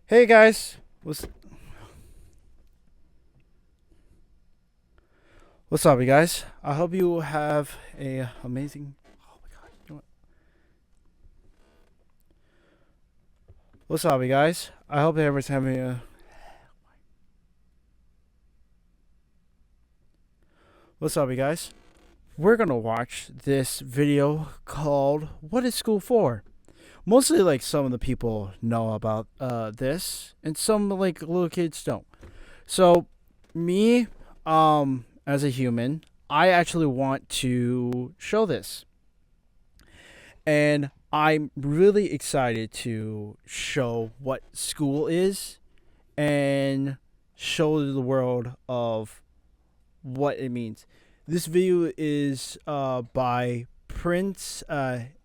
Hey guys, what's up, you guys? I hope you have a amazing. Oh my god, you know what? What's up, you guys? I hope everyone's having a. What's up, you guys? We're gonna watch this video called "What is School For?" Mostly, like some of the people know about this, and some like little kids don't. So, me, as a human, I actually want to show this. And I'm really excited to show what school is and show the world of what it means. This video is by Prince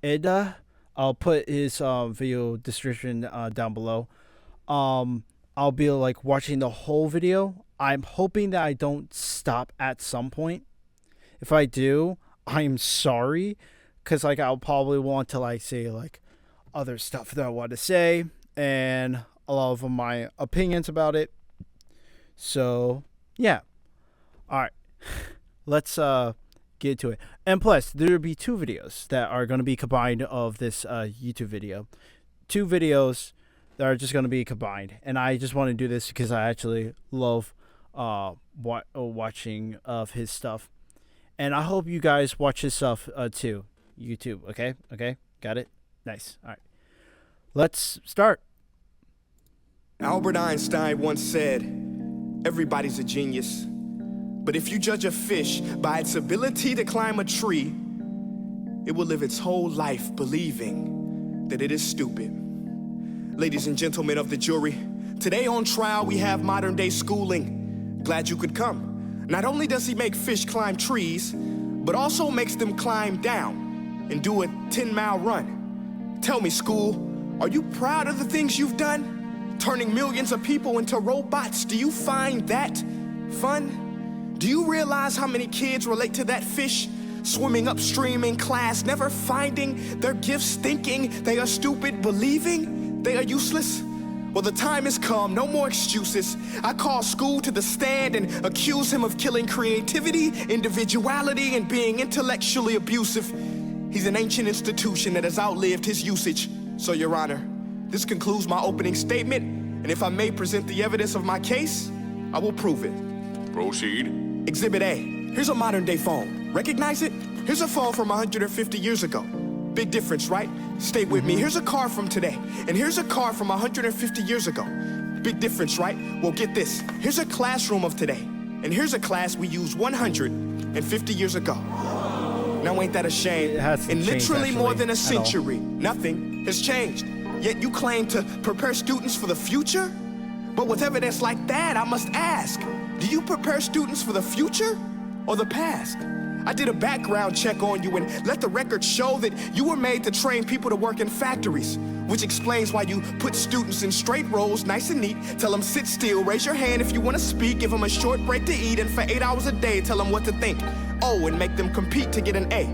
Eda. I'll put his video description down below. I'll be like watching the whole video. I'm hoping that I don't stop at some point. If I do, I'm sorry, because like I'll probably want to like say like other stuff that I want to say and a lot of my opinions about it. So yeah, all right, let's get to it. And plus, there will be two videos that are going to be combined of this YouTube video. Two videos that are just going to be combined, and I just want to do this because I actually love watching of his stuff, and I hope you guys watch his stuff too. YouTube, okay, got it, nice. All right, let's start. Albert Einstein once said, "Everybody's a genius, but if you judge a fish by its ability to climb a tree, it will live its whole life believing that it is stupid." Ladies and gentlemen of the jury, today on trial we have modern day schooling. Glad you could come. Not only does he make fish climb trees, but also makes them climb down and do a 10-mile run. Tell me, school, are you proud of the things you've done? Turning millions of people into robots, do you find that fun? Do you realize how many kids relate to that fish? Swimming upstream in class, never finding their gifts, thinking they are stupid, believing they are useless? Well, the time has come, no more excuses. I call school to the stand and accuse him of killing creativity, individuality, and being intellectually abusive. He's an ancient institution that has outlived his usage. So, Your Honor, this concludes my opening statement, and if I may present the evidence of my case, I will prove it. Proceed. Exhibit A. Here's a modern day phone. Recognize it? Here's a phone from 150 years ago. Big difference, right? Stay with me. Here's a car from today, and here's a car from 150 years ago. Big difference, right? Well, get this. Here's a classroom of today, and here's a class we used 150 years ago. Now, ain't that a shame? In literally more than a century, nothing has changed. Yet you claim to prepare students for the future? But with evidence like that, I must ask, do you prepare students for the future or the past? I did a background check on you and let the record show that you were made to train people to work in factories, which explains why you put students in straight rows, nice and neat, tell them sit still, raise your hand if you want to speak, give them a short break to eat, and for 8 hours a day, tell them what to think. Oh, and make them compete to get an A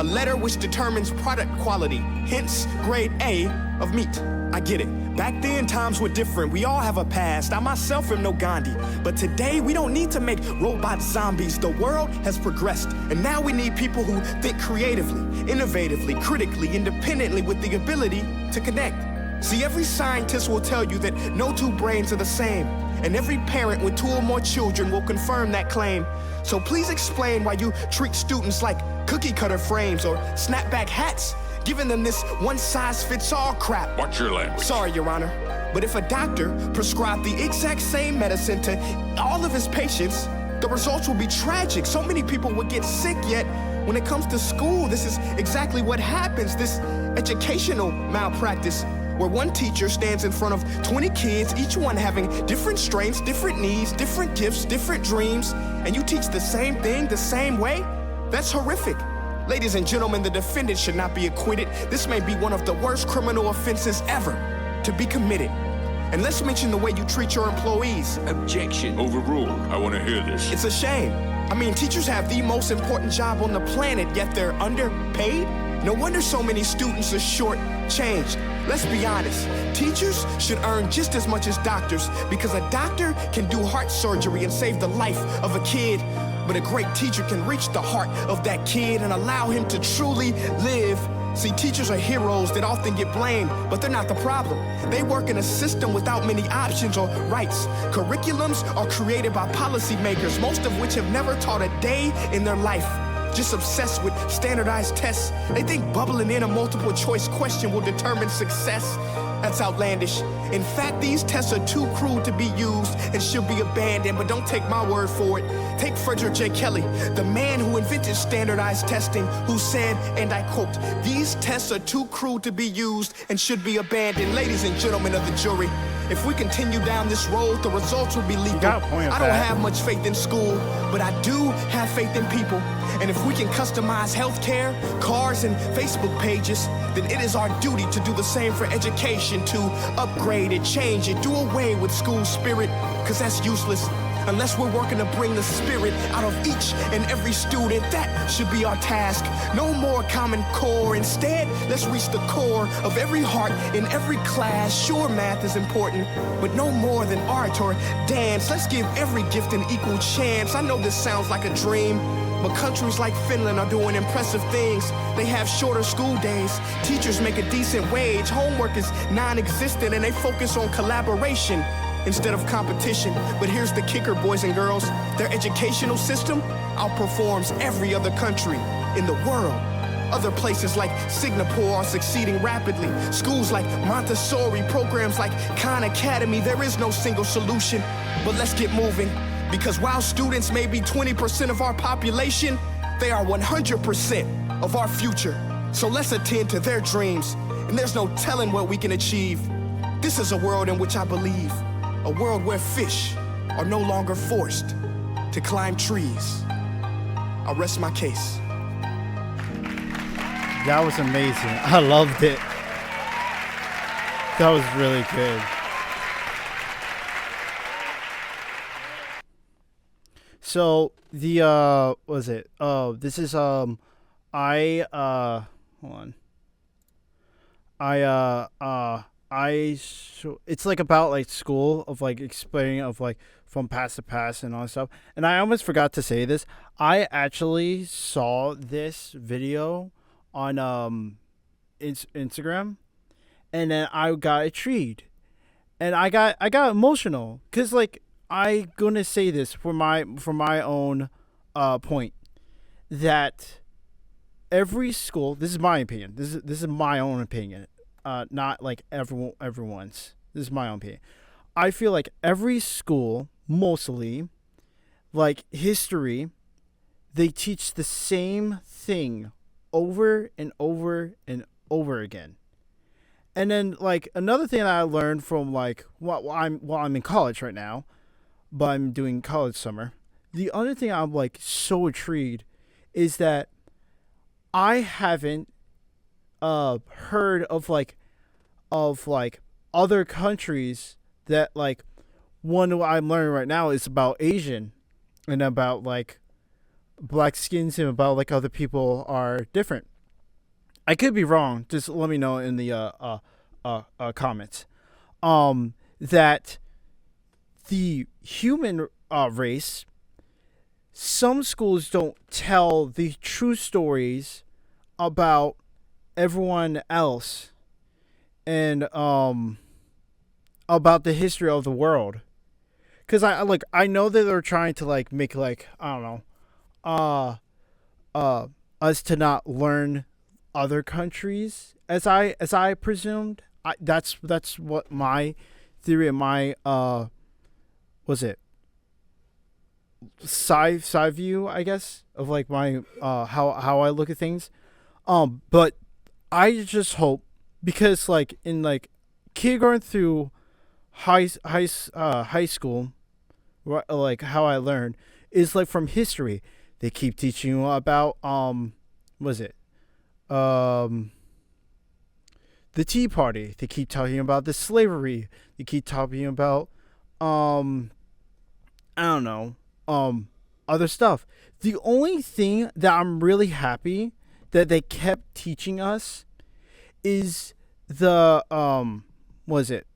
letter which determines product quality, hence grade A of meat. I get it. Back then, times were different. We all have a past. I myself am no Gandhi. But today, we don't need to make robot zombies. The world has progressed. And now we need people who think creatively, innovatively, critically, independently, with the ability to connect. See, every scientist will tell you that no two brains are the same. And every parent with 2 or more children will confirm that claim. So please explain why you treat students like cookie cutter frames or snapback hats, giving them this one-size-fits-all crap. Watch your language. Sorry, Your Honor, but if a doctor prescribed the exact same medicine to all of his patients, the results will be tragic. So many people would get sick, yet when it comes to school, this is exactly what happens, this educational malpractice, where one teacher stands in front of 20 kids, each one having different strengths, different needs, different gifts, different dreams, and you teach the same thing the same way? That's horrific. Ladies and gentlemen, the defendant should not be acquitted. This may be one of the worst criminal offenses ever to be committed. And let's mention the way you treat your employees. Objection. Overruled. I want to hear this. It's a shame. I mean, teachers have the most important job on the planet, yet they're underpaid? No wonder so many students are short-changed. Let's be honest, teachers should earn just as much as doctors because a doctor can do heart surgery and save the life of a kid. But a great teacher can reach the heart of that kid and allow him to truly live. See, teachers are heroes that often get blamed, but they're not the problem. They work in a system without many options or rights. Curriculums are created by policymakers, most of which have never taught a day in their life. Just obsessed with standardized tests. They think bubbling in a multiple choice question will determine success. That's outlandish. In fact, these tests are too crude to be used and should be abandoned, but don't take my word for it. Take Frederick J. Kelly, the man who invented standardized testing, who said, and I quote, "These tests are too crude to be used and should be abandoned." Ladies and gentlemen of the jury, if we continue down this road, the results will be lethal. I don't have much faith in school, but I do have faith in people. And if we can customize healthcare, cars, and Facebook pages, then it is our duty to do the same for education, to upgrade it, change it, do away with school spirit, because that's useless. Unless we're working to bring the spirit out of each and every student, that should be our task. No more Common Core. Instead, let's reach the core of every heart in every class. Sure, math is important, but no more than art or dance. Let's give every gift an equal chance. I know this sounds like a dream, but countries like Finland are doing impressive things. They have shorter school days. Teachers make a decent wage. Homework is non-existent, and they focus on collaboration instead of competition. But here's the kicker, boys and girls. Their educational system outperforms every other country in the world. Other places like Singapore are succeeding rapidly. Schools like Montessori, programs like Khan Academy, there is no single solution. But let's get moving, because while students may be 20% of our population, they are 100% of our future. So let's attend to their dreams, and there's no telling what we can achieve. This is a world in which I believe. A world where fish are no longer forced to climb trees. I'll rest my case. That was amazing. I loved it. That was really good. So the what was it? Oh, this is hold on. It's like about like school, of like explaining of like from past to past and all that stuff. And I almost forgot to say this. I actually saw this video on Instagram, and then I got intrigued, and I got emotional, because like I gonna say this for my own point, that every school, this is my opinion, this is my own opinion, not like everyone's. This is my own opinion. I feel like every school, mostly, like history, they teach the same thing over and over and over again. And then like another thing that I learned from like while I'm in college right now, but I'm doing college summer. The other thing I'm like so intrigued is that I haven't heard of other countries that like one I'm learning right now is about Asian and about like black skins and about like other people are different. I could be wrong. Just let me know in the comments. That the human race, some schools don't tell the true stories about everyone else and about the history of the world. Because I know that they're trying to like make like, I don't know, us to not learn other countries, as I presumed. That's what my theory and my was it sci view, I guess, of like my how I look at things. But I just hope, because like in like kindergarten through high school, like how I learned is like from history. They keep teaching you about was it the Tea Party. They keep talking about the slavery. They keep talking about I don't know other stuff. The only thing that I'm really happy that they kept teaching us is the was it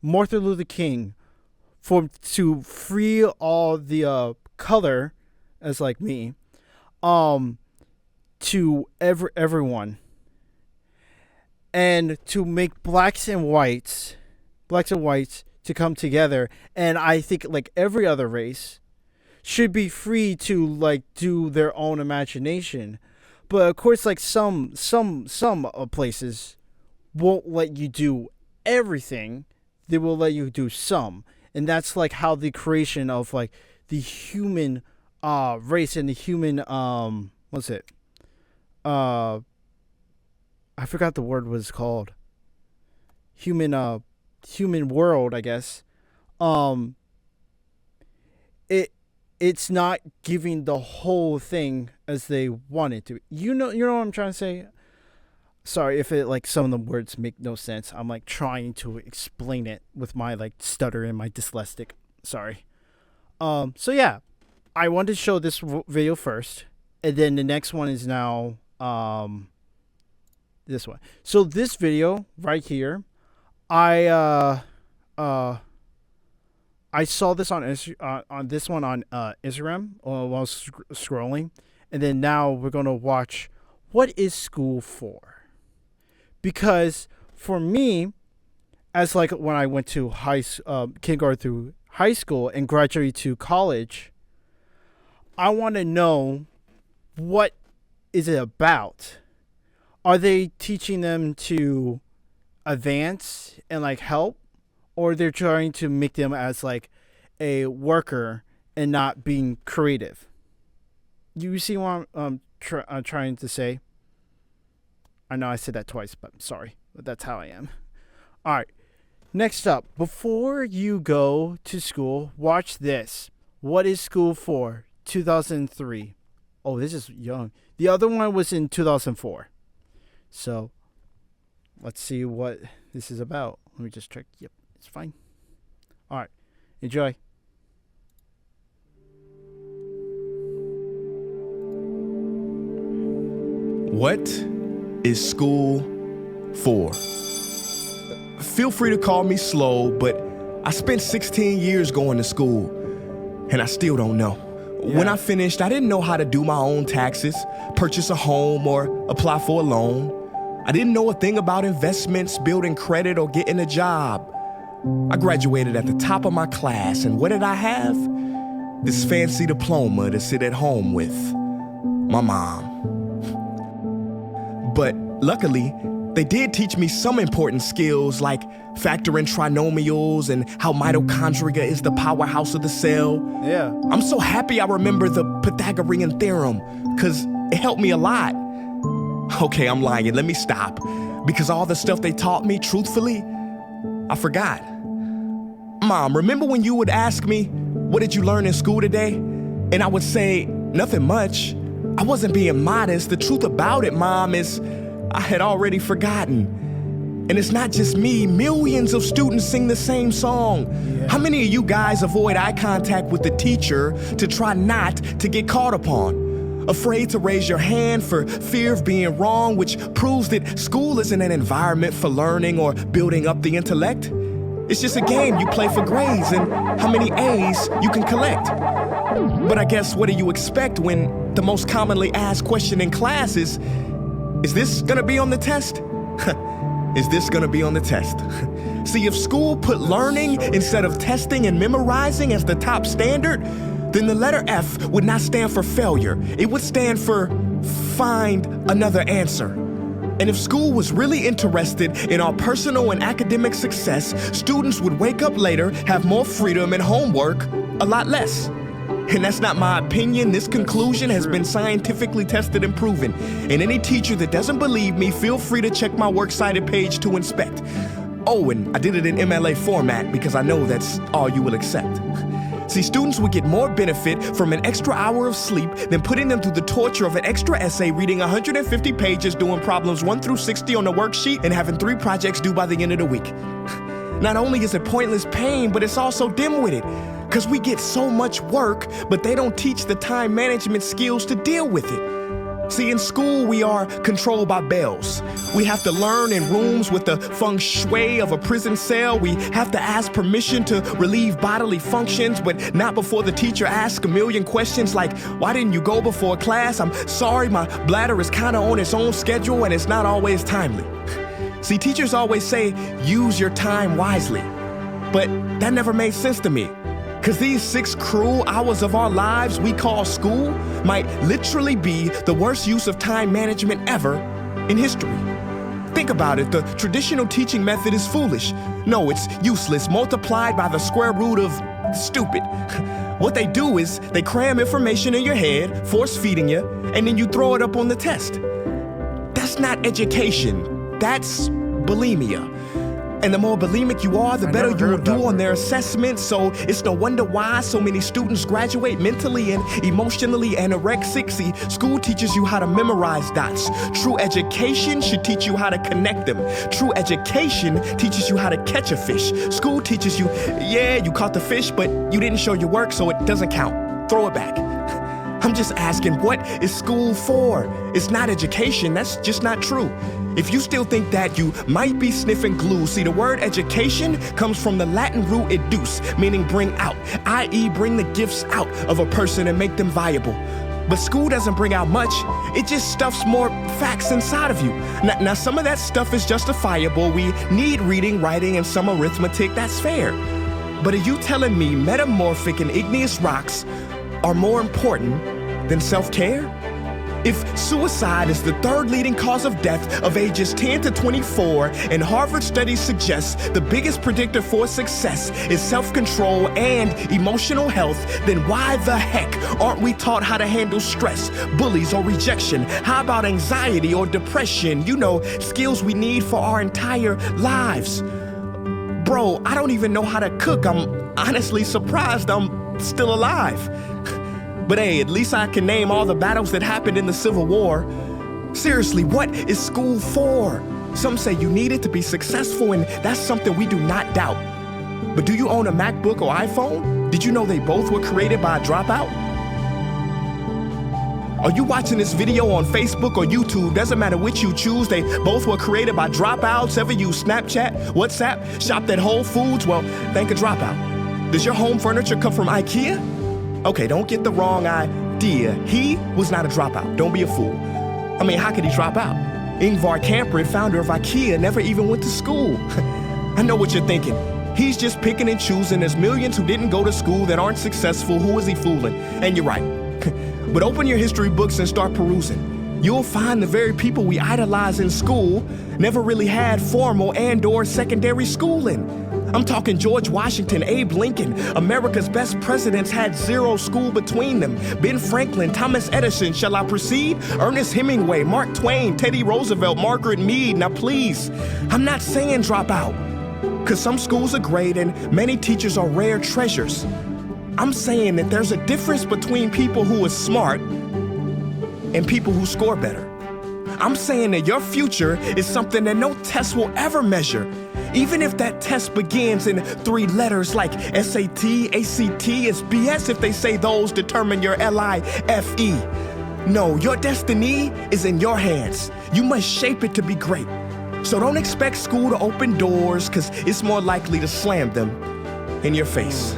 Martin Luther King to free all the color as like me to everyone, and to make blacks and whites to come together. And I think like every other race should be free to like do their own imagination. But of course, like some places won't let you do everything. They will let you do some. And that's like how the creation of like the human race and the human what's it? I forgot the word was called. Human world, I guess. It's not giving the whole thing as they want it to. You know what I'm trying to say? Sorry if it like some of the words make no sense. I'm like trying to explain it with my like stutter and my dyslexic. Sorry. So yeah, I wanted to show this video first, and then the next one is now this one. So this video right here, I saw this on this one on Instagram while I was scrolling, and then now we're gonna watch what is school for. Because for me, as like when I went to kindergarten through high school and graduated to college, I want to know what is it about. Are they teaching them to advance and like help, or they're trying to make them as like a worker and not being creative? You see what I'm trying to say? I know I said that twice, but I'm sorry. But that's how I am. All right. Next up, before you go to school, watch this. What is school for? 2003. Oh, this is young. The other one was in 2004. So, let's see what this is about. Let me just check. Yep, it's fine. All right. Enjoy. What is school for? Feel free to call me slow, but I spent 16 years going to school, and I still don't know. Yeah. When I finished, I didn't know how to do my own taxes, purchase a home, or apply for a loan. I didn't know a thing about investments, building credit, or getting a job. I graduated at the top of my class, and what did I have? This fancy diploma to sit at home with my mom. But luckily, they did teach me some important skills like factoring trinomials and how mitochondria is the powerhouse of the cell. Yeah. I'm so happy I remember the Pythagorean theorem, because it helped me a lot. Okay, I'm lying. Let me stop. Because all the stuff they taught me, truthfully, I forgot. Mom, remember when you would ask me, what did you learn in school today? And I would say, nothing much. I wasn't being modest. The truth about it, Mom, is I had already forgotten. And it's not just me. Millions of students sing the same song. Yeah. How many of you guys avoid eye contact with the teacher to try not to get caught upon? Afraid to raise your hand for fear of being wrong, which proves that school isn't an environment for learning or building up the intellect. It's just a game you play for grades and how many A's you can collect. But I guess what do you expect when the most commonly asked question in class is this gonna be on the test? Is this gonna be on the test? See, if school put learning instead of testing and memorizing as the top standard, then the letter F would not stand for failure. It would stand for find another answer. And if school was really interested in our personal and academic success, students would wake up later, have more freedom, and homework a lot less. And that's not my opinion. This conclusion has been scientifically tested and proven. And any teacher that doesn't believe me, feel free to check my works cited page to inspect. Oh, and I did it in MLA format because I know that's all you will accept. See, students would get more benefit from an extra hour of sleep than putting them through the torture of an extra essay, reading 150 pages, doing problems 1 through 60 on the worksheet, and having 3 projects due by the end of the week. Not only is it pointless pain, but it's also dim-witted, because we get so much work, but they don't teach the time management skills to deal with it. See, in school, we are controlled by bells. We have to learn in rooms with the feng shui of a prison cell. We have to ask permission to relieve bodily functions, but not before the teacher asks a million questions like, why didn't you go before class? I'm sorry, my bladder is kind of on its own schedule and it's not always timely. See, teachers always say, use your time wisely. But that never made sense to me. Because these 6 cruel hours of our lives we call school might literally be the worst use of time management ever in history. Think about it, the traditional teaching method is foolish. No, it's useless, multiplied by the square root of stupid. What they do is they cram information in your head, force feeding you, and then you throw it up on the test. That's not education, that's bulimia. And the more bulimic you are, the better you will do on their assessments. So it's no wonder why so many students graduate mentally and emotionally anorexic. See, school teaches you how to memorize dots. True education should teach you how to connect them. True education teaches you how to catch a fish. School teaches you, yeah, you caught the fish, but you didn't show your work, so it doesn't count. Throw it back. I'm just asking, what is school for? It's not education, that's just not true. If you still think that, you might be sniffing glue. See, the word education comes from the Latin root educe, meaning bring out, i.e. bring the gifts out of a person and make them viable. But school doesn't bring out much, it just stuffs more facts inside of you. Now some of that stuff is justifiable. We need reading, writing, and some arithmetic, that's fair. But are you telling me metamorphic and igneous rocks are more important than self-care? If suicide is the 3rd leading cause of death of ages 10 to 24, and Harvard studies suggest the biggest predictor for success is self-control and emotional health, then why the heck aren't we taught how to handle stress, bullies, or rejection? How about anxiety or depression? You know, skills we need for our entire lives. Bro, I don't even know how to cook. I'm honestly surprised I'm still alive. But hey, at least I can name all the battles that happened in the Civil War. Seriously, what is school for? Some say you need it to be successful, and that's something we do not doubt. But do you own a MacBook or iPhone? Did you know they both were created by a dropout? Are you watching this video on Facebook or YouTube? Doesn't matter which you choose, they both were created by dropouts. Ever use Snapchat, WhatsApp, shopped at Whole Foods? Well, thank a dropout. Does your home furniture come from IKEA? Okay, don't get the wrong idea. He was not a dropout. Don't be a fool. I mean, how could he drop out? Ingvar Kamprad, founder of IKEA, never even went to school. I know what you're thinking. He's just picking and choosing. There's millions who didn't go to school that aren't successful. Who is he fooling? And you're right. But open your history books and start perusing. You'll find the very people we idolize in school never really had formal and/or secondary schooling. I'm talking George Washington, Abe Lincoln. America's best presidents had 0 school between them. Ben Franklin, Thomas Edison, shall I proceed? Ernest Hemingway, Mark Twain, Teddy Roosevelt, Margaret Mead. Now please, I'm not saying drop out, because some schools are great and many teachers are rare treasures. I'm saying that there's a difference between people who are smart and people who score better. I'm saying that your future is something that no test will ever measure. Even if that test begins in 3 letters like SAT, ACT, it's BS if they say those determine your LIFE. No, your destiny is in your hands. You must shape it to be great. So don't expect school to open doors, because it's more likely to slam them in your face.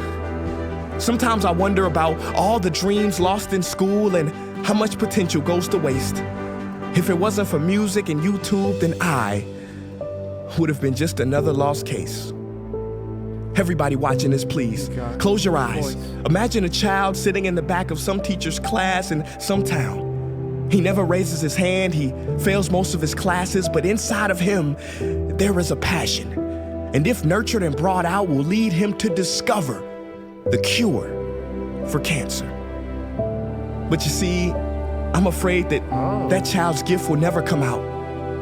Sometimes I wonder about all the dreams lost in school and how much potential goes to waste. If it wasn't for music and YouTube, then I would have been just another lost case. Everybody watching this, please, close your eyes. Imagine a child sitting in the back of some teacher's class in some town. He never raises his hand, he fails most of his classes, but inside of him, there is a passion. And if nurtured and brought out, will lead him to discover the cure for cancer. But you see, I'm afraid that that child's gift will never come out.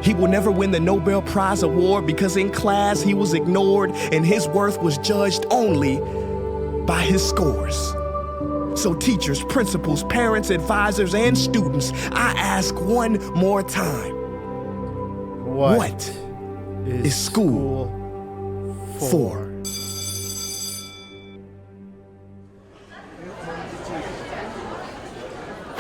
He will never win the Nobel Prize award because in class he was ignored and his worth was judged only by his scores. So teachers, principals, parents, advisors, and students, I ask one more time. What is school for?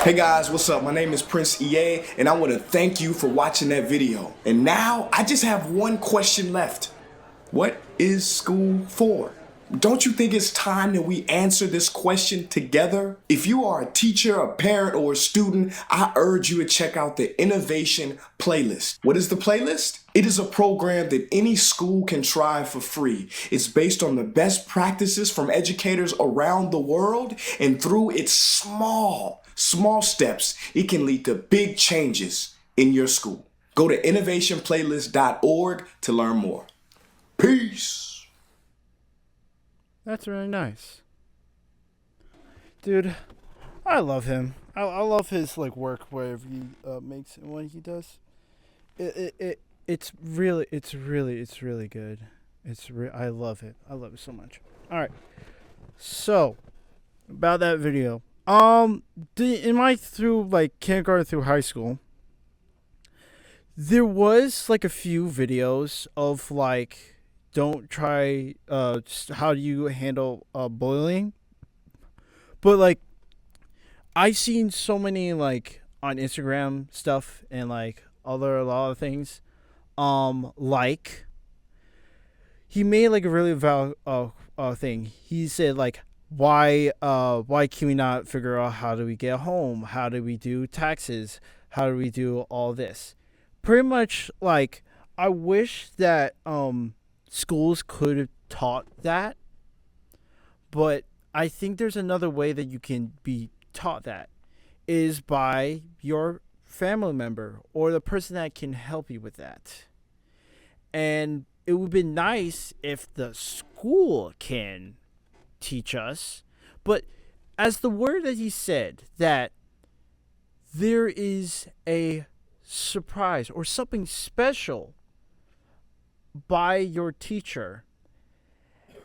Hey guys, what's up? My name is Prince EA, and I want to thank you for watching that video. And now, I just have one question left. What is school for? Don't you think it's time that we answer this question together? If you are a teacher, a parent, or a student, I urge you to check out the Innovation Playlist. What is the playlist? It is a program that any school can try for free. It's based on the best practices from educators around the world, and through its small steps, it can lead to big changes in your school. Go to innovationplaylist.org to learn more. Peace. That's really nice. Dude, I love him. I love his like work, whatever he makes and what he does. It's really good. I love it. I love it so much. All right. So, about that video. In my through like kindergarten through high school, there was like a few videos of like don't try how do you handle bullying, but like I've seen so many like on Instagram stuff and like a lot of things, like he made like a really valid thing. He said like why can we not figure out how do we get home, how do we do taxes, how do we do all this? Pretty much like I wish that schools could have taught that, but I think there's another way that you can be taught that is by your family member or the person that can help you with that. And it would be nice if the school can teach us, but as the word that he said, that there is a surprise or something special by your teacher,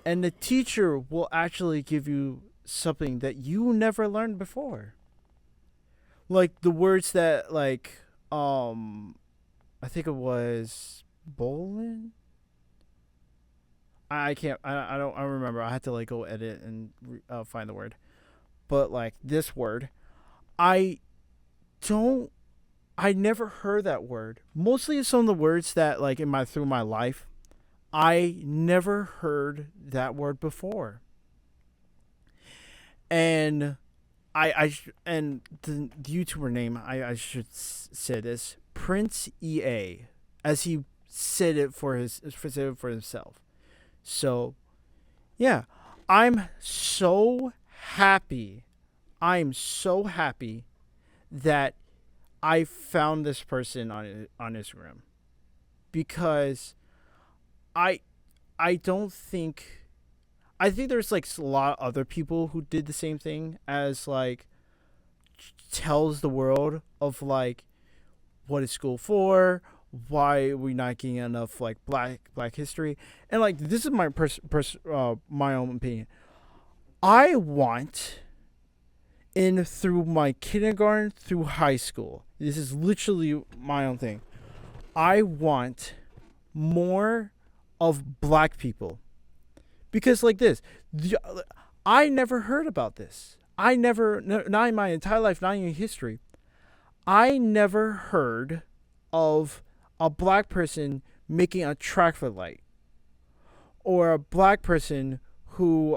and the teacher will actually give you something that you never learned before, like the words that like I think it was Bolin. I don't remember. I had to like go edit and find the word, but like this word, I never heard that word. Mostly some of the words that like through my life, I never heard that word before. And and the YouTuber name, I should say this, Prince EA, as he said it for himself. So, yeah, I'm so happy. I'm so happy that I found this person on Instagram, because I think there's like a lot of other people who did the same thing, as like tells the world of like what is school for, why are we not getting enough like black history, and like this is my my own opinion. I want through my kindergarten through high school, this is literally my own thing, I want more of black people, because like this, I never heard about this. Not in my entire life, not in history, I never heard of a black person making a traffic light, or a black person who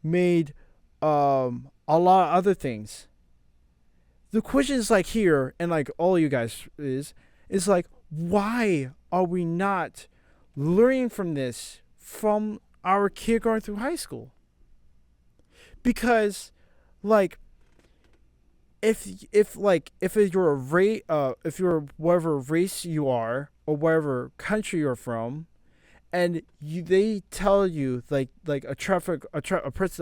made a lot of other things. The question is like here, and like all you guys is like, why are we not learning from this from our kindergarten through high school? Because like if you're a race, if you're whatever race you are or whatever country you're from, and they tell you like a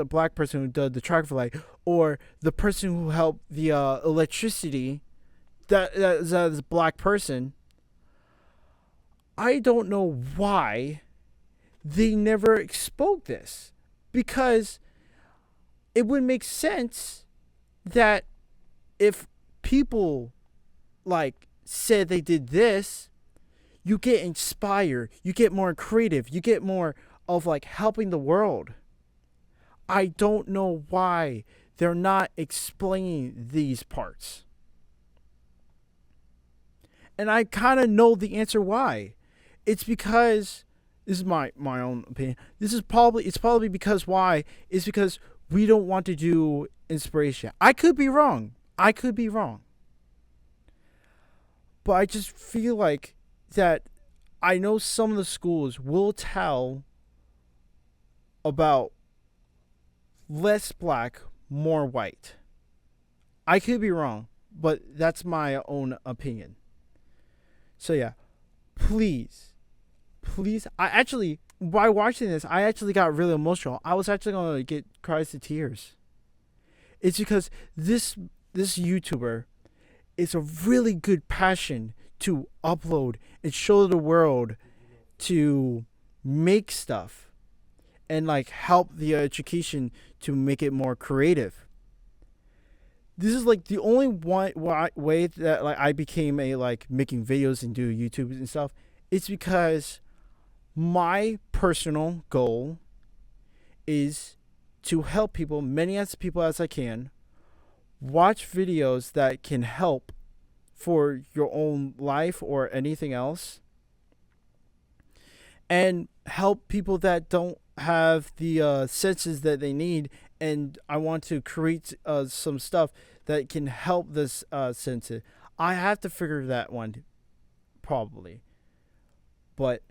black person who did the traffic light, or the person who helped the electricity, that is a black person. I don't know why they never spoke this, because it would make sense that if people like said they did this, you get inspired, you get more creative, you get more of like helping the world. I don't know why they're not explaining these parts. And I kind of know the answer why. It's because this is my own opinion. It's probably because why? It's because we don't want to do inspiration. I could be wrong. But I just feel like that I know some of the schools will tell about less black, more white. I could be wrong, but that's my own opinion. So yeah, please, I actually, by watching this, I actually got really emotional. I was actually going to get cries to tears. It's because this YouTuber is a really good passion to upload and show the world, to make stuff and like help the education to make it more creative. This is like the only way that like I became a like making videos and do YouTube and stuff. It's because my personal goal is to help people, many as people as I can, watch videos that can help for your own life or anything else, and help people that don't have the senses that they need. And I want to create some stuff that can help this sense. I have to figure that one probably, but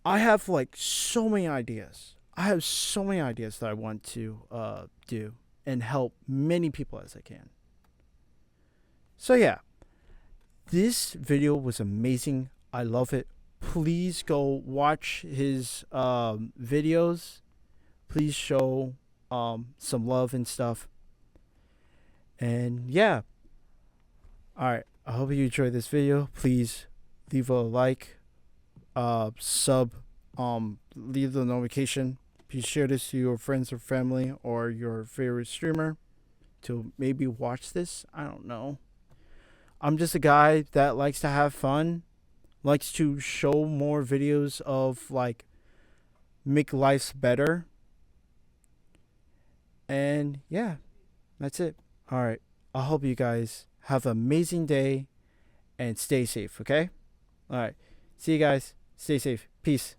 I have like so many ideas. I have so many ideas that I want to do and help many people as I can. So yeah, this video was amazing. I love it. Please go watch his videos. Please show some love and stuff. And yeah. Alright, I hope you enjoyed this video. Please leave a like, sub, leave the notification. Please share this to your friends or family or your favorite streamer to maybe watch this. I don't know. I'm just a guy that likes to have fun, likes to show more videos of like make life better. And yeah, that's it. All right. I hope you guys have an amazing day and stay safe, okay? All right. See you guys. Stay safe. Peace.